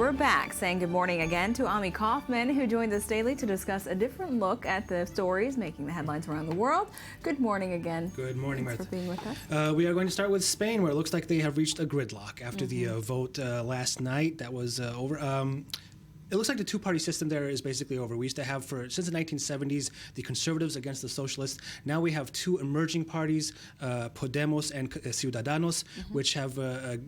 We're back, saying good morning again to Ami Kaufman, who joined us daily to discuss a different look at the stories making the headlines around the world. Good morning again. Good morning, Thanks for being with us. We are going to start with Spain, where it looks like they have reached a gridlock after the vote last night that was over. It looks like the two-party system there is basically over. We used to have, since the 1970s, the conservatives against the socialists. Now we have two emerging parties, Podemos and Ciudadanos, which have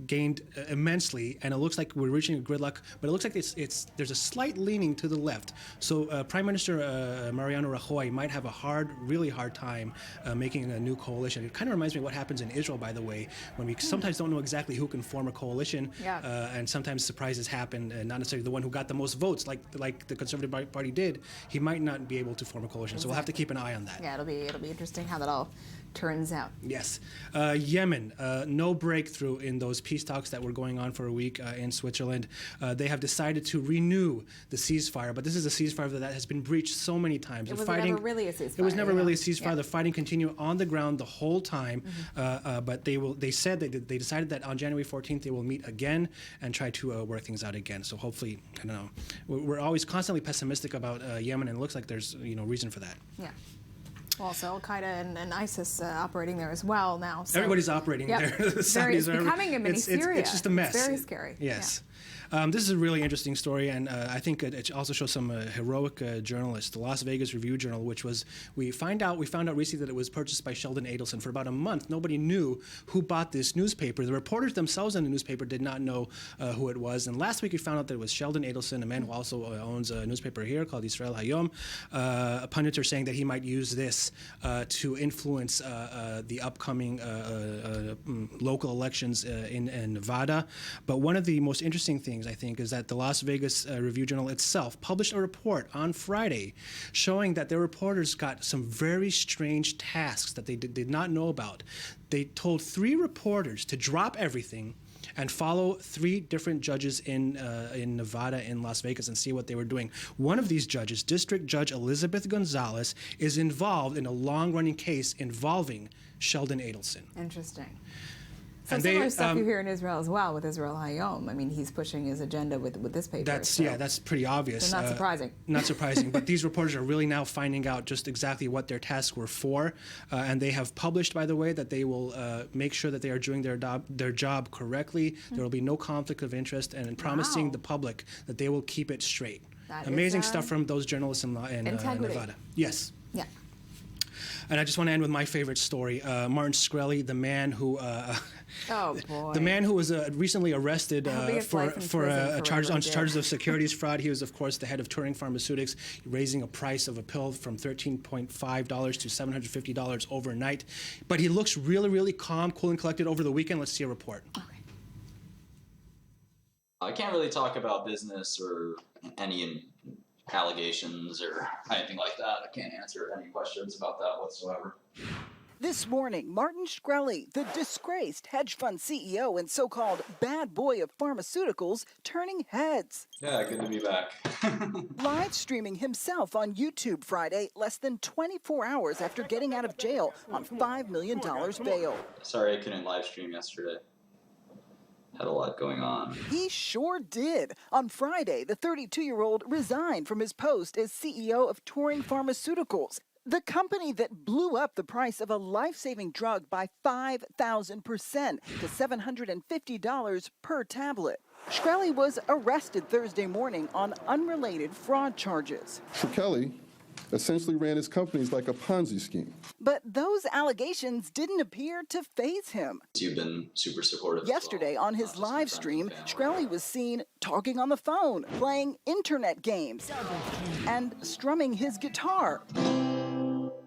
gained immensely, and it looks like we're reaching a gridlock, but it looks like there's a slight leaning to the left. So Prime Minister Mariano Rajoy might have a really hard time making a new coalition. It kind of reminds me of what happens in Israel, by the way, when we sometimes don't know exactly who can form a coalition, and sometimes surprises happen, and not necessarily the one who got the most votes, like the Conservative Party did. He might not be able to form a coalition, so we'll have to keep an eye on that. Yeah, it'll be interesting how that all turns out. Yes. Yemen, no breakthrough in those peace talks that were going on for a week in Switzerland. They have decided to renew the ceasefire, but this is a ceasefire that has been breached so many times. It was never really a ceasefire. It was never really a ceasefire. Yeah. The fighting continued on the ground the whole time, but they said they decided that on January 14th they will meet again and try to work things out again. So hopefully, I don't know. We're always constantly pessimistic about Yemen, and it looks like there's reason for that. Yeah. Also, Al-Qaeda and ISIS operating there as well now. So. Everybody's operating there. The Saudis are becoming a mini Syria. It's just a mess. It's very scary. Yes. Yeah. This is a really interesting story, and I think it also shows some heroic journalists. The Las Vegas Review-Journal, which was, we found out recently that it was purchased by Sheldon Adelson. For about a month, nobody knew who bought this newspaper. The reporters themselves in the newspaper did not know who it was. And last week we found out that it was Sheldon Adelson, a man who also owns a newspaper here called Israel Hayom. Pundits are saying that he might use this to influence the upcoming local elections in Nevada. But one of the most interesting things, I think, is that the Las Vegas Review-Journal itself published a report on Friday showing that their reporters got some very strange tasks that they did not know about. They told 3 reporters to drop everything and follow 3 different judges in Nevada, in Las Vegas, and see what they were doing. One of these judges, District Judge Elizabeth Gonzalez, is involved in a long-running case involving Sheldon Adelson. Interesting. So similar stuff you hear in Israel as well with Israel Hayom. I mean, he's pushing his agenda with this paper. That's pretty obvious. So not surprising. Not surprising. But these reporters are really now finding out just exactly what their tasks were for, and they have published, by the way, that they will make sure that they are doing their job correctly. There will be no conflict of interest, and promising the public that they will keep it straight. That Amazing stuff from those journalists in Nevada. Yes. Yeah. And I just want to end with my favorite story. Martin Shkreli, the man who the man who was recently arrested on charges of securities fraud. He was, of course, the head of Turing Pharmaceutics, raising a price of a pill from $13.5 to $750 overnight. But he looks really, really calm, cool, and collected over the weekend. Let's see a report. Okay. I can't really talk about business or any allegations or anything like that. I can't answer any questions about that whatsoever. This morning, Martin Shkreli, the disgraced hedge fund CEO and so-called bad boy of pharmaceuticals, turning heads. Yeah, good to be back. Live streaming himself on YouTube Friday, less than 24 hours after getting out of jail on $5 million bail. Sorry I couldn't live stream yesterday. Had a lot going on. He sure did. On Friday, the 32-year-old resigned from his post as CEO of Turing Pharmaceuticals, the company that blew up the price of a life-saving drug by 5,000% to $750 per tablet. Shkreli was arrested Thursday morning on unrelated fraud charges. Shkreli essentially ran his companies like a Ponzi scheme. But those allegations didn't appear to faze him. You've been super supportive. Yesterday, on his live stream, Shkreli was seen talking on the phone, playing internet games, and strumming his guitar.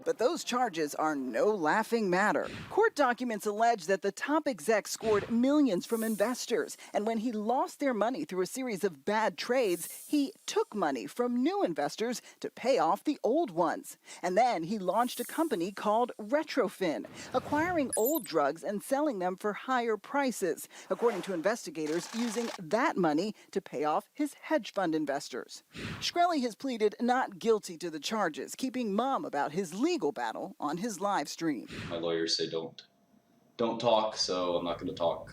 But those charges are no laughing matter. Court documents allege that the top exec scored millions from investors, and when he lost their money through a series of bad trades, he took money from new investors to pay off the old ones. And then he launched a company called Retrofin, acquiring old drugs and selling them for higher prices, according to investigators, using that money to pay off his hedge fund investors. Shkreli has pleaded not guilty to the charges, keeping mum about his legal battle on his live stream. My lawyers say don't talk, so I'm not going to talk.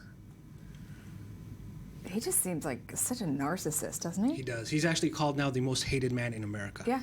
he just seems like such a narcissist, doesn't he? He does. He's actually called now the most hated man in America. Yeah.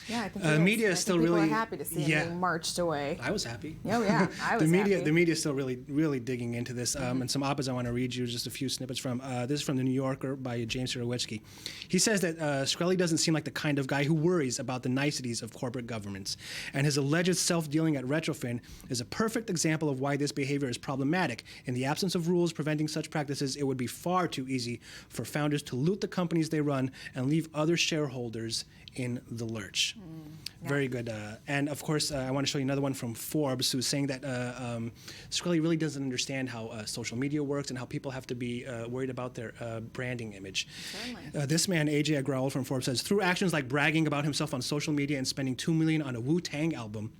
Yeah, I think he is. Media I is think still people really are happy to see him being marched away. I was happy. Oh yeah, I was happy. The media is still really digging into this. And some op-eds I want to read you just a few snippets from. This is from the New Yorker by James Surowiecki. He says that Shkreli doesn't seem like the kind of guy who worries about the niceties of corporate governments, and his alleged self-dealing at Retrofin is a perfect example of why this behavior is problematic. In the absence of rules preventing such practices, it would be far too easy for founders to loot the companies they run and leave other shareholders in the lurch. Yeah. Very good. And of course, I want to show you another one from Forbes, who's saying that Shkreli really doesn't understand how social media works and how people have to be worried about their branding image. This man, AJ Agrawal from Forbes, says, through actions like bragging about himself on social media and spending $2 million on a Wu-Tang album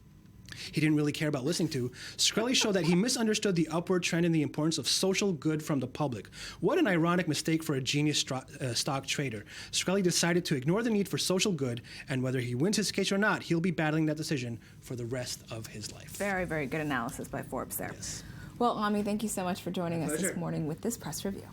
he didn't really care about listening to, Shkreli showed that he misunderstood the upward trend and the importance of social good from the public. What an ironic mistake for a genius stock trader. Shkreli decided to ignore the need for social good, and whether he wins his case or not, he'll be battling that decision for the rest of his life. Very, very good analysis by Forbes there. Yes. Well, Ami, thank you so much for joining us pleasure. this morning with this press review.